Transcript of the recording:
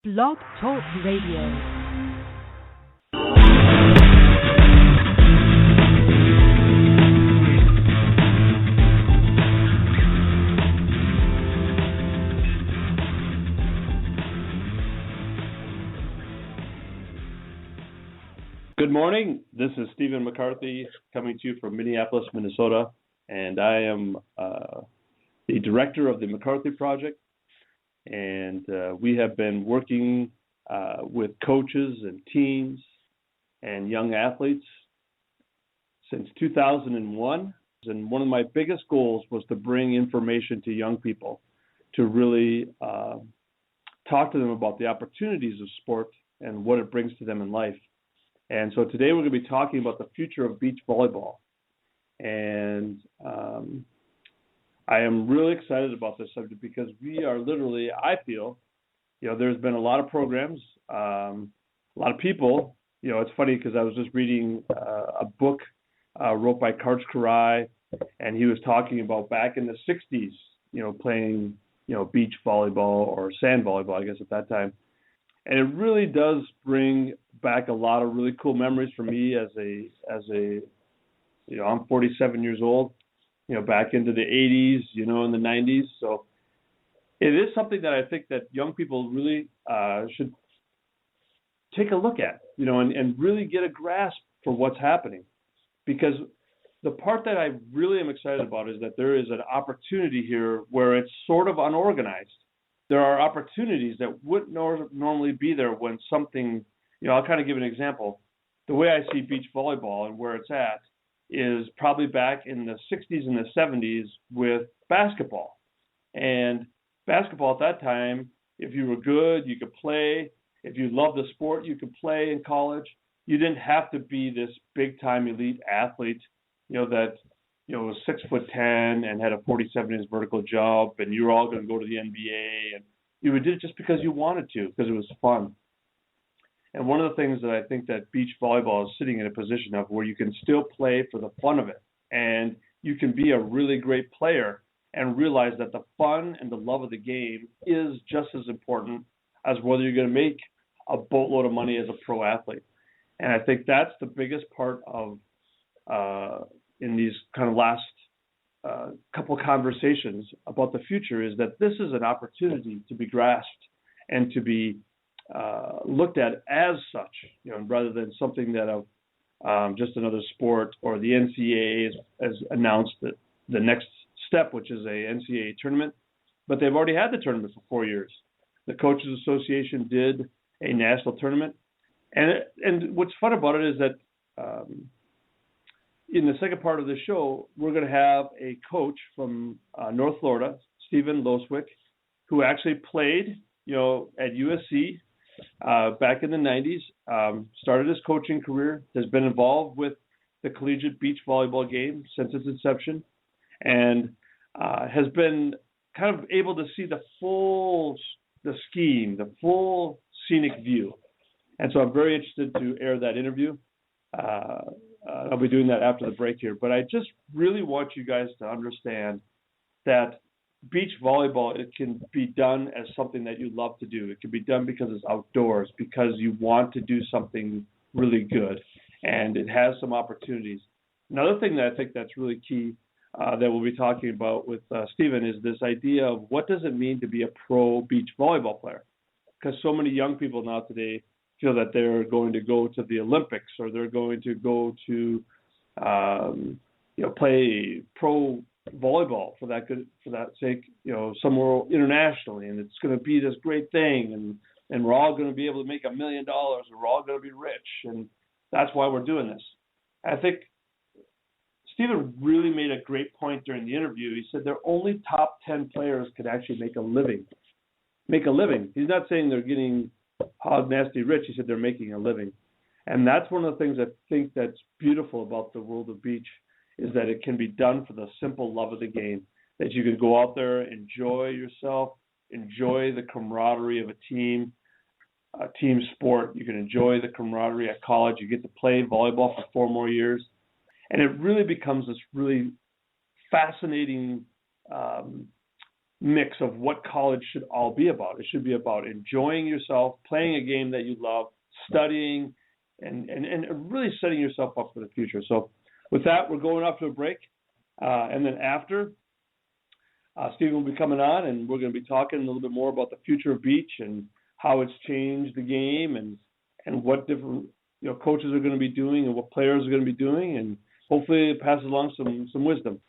Blog Talk Radio. Good morning. This is Stephen McCarthy coming to you from Minneapolis, Minnesota, and I am the director of the McCarthy Project. And we have been working with coaches and teams and young athletes since 2001. And one of my biggest goals was to bring information to young people to really talk to them about the opportunities of sport and what it brings to them in life. And so today we're going to be talking about the future of beach volleyball. And I am really excited about this subject because we are literally, I feel, there's been a lot of programs, a lot of people. It's funny because I was just reading a book wrote by Karch Karai, and he was talking about back in the 60s, playing, beach volleyball or sand volleyball, I guess, at that time. And it really does bring back a lot of really cool memories for me as I'm 47 years old, back into the 80s, in the 90s. So it is something that I think that young people really should take a look at, and really get a grasp for what's happening. Because the part that I really am excited about is that there is an opportunity here where it's sort of unorganized. There are opportunities that wouldn't normally be there when something, I'll kind of give an example. The way I see beach volleyball and where it's at is probably back in the 60s and the 70s with basketball. And basketball at that time, if you were good, you could play. If you loved the sport, you could play in college. You didn't have to be this big-time elite athlete, that was 6'10" and had a 47-inch vertical jump, and you were all going to go to the NBA, and you did it just because you wanted to, because it was fun. And one of the things that I think that beach volleyball is sitting in a position of where you can still play for the fun of it, and you can be a really great player and realize that the fun and the love of the game is just as important as whether you're going to make a boatload of money as a pro athlete. And I think that's the biggest part of in these kind of last couple of conversations about the future is that this is an opportunity to be grasped and to be looked at as such, rather than something that just another sport, or the NCAA has announced that the next step, which is a NCAA tournament, but they've already had the tournament for 4 years. The Coaches Association did a national tournament, and what's fun about it is that in the second part of the show, we're going to have a coach from North Florida, Stephen Loswick, who actually played, at USC back in the 90s, started his coaching career, has been involved with the collegiate beach volleyball game since its inception, and has been kind of able to see the scheme, the full scenic view. And so I'm very interested to air that interview. I'll be doing that after the break here. But I just really want you guys to understand that beach volleyball, it can be done as something that you love to do. It can be done because it's outdoors, because you want to do something really good, and it has some opportunities. Another thing that I think that's really key that we'll be talking about with Stephen is this idea of what does it mean to be a pro beach volleyball player? Because so many young people now today feel that they're going to go to the Olympics, or they're going to go to play pro volleyball for that sake, somewhere internationally, and it's going to be this great thing, and we're all going to be able to make $1 million, or we're all going to be rich, and that's why we're doing this. I think Stephen really made a great point during the interview. He said their only top 10 players could actually make a living. He's not saying they're getting hog nasty rich. He said they're making a living. And that's one of the things I think that's beautiful about the world of beach, is that it can be done for the simple love of the game, that you can go out there, enjoy yourself, enjoy the camaraderie of a team sport. You can enjoy the camaraderie at college. You get to play volleyball for 4 more years. And it really becomes this really fascinating mix of what college should all be about. It should be about enjoying yourself, playing a game that you love, studying, and really setting yourself up for the future. So with that, we're going off to a break. And then after, Stephen will be coming on, and we're going to be talking a little bit more about the future of beach and how it's changed the game and what different coaches are going to be doing and what players are going to be doing, and hopefully it passes along some wisdom.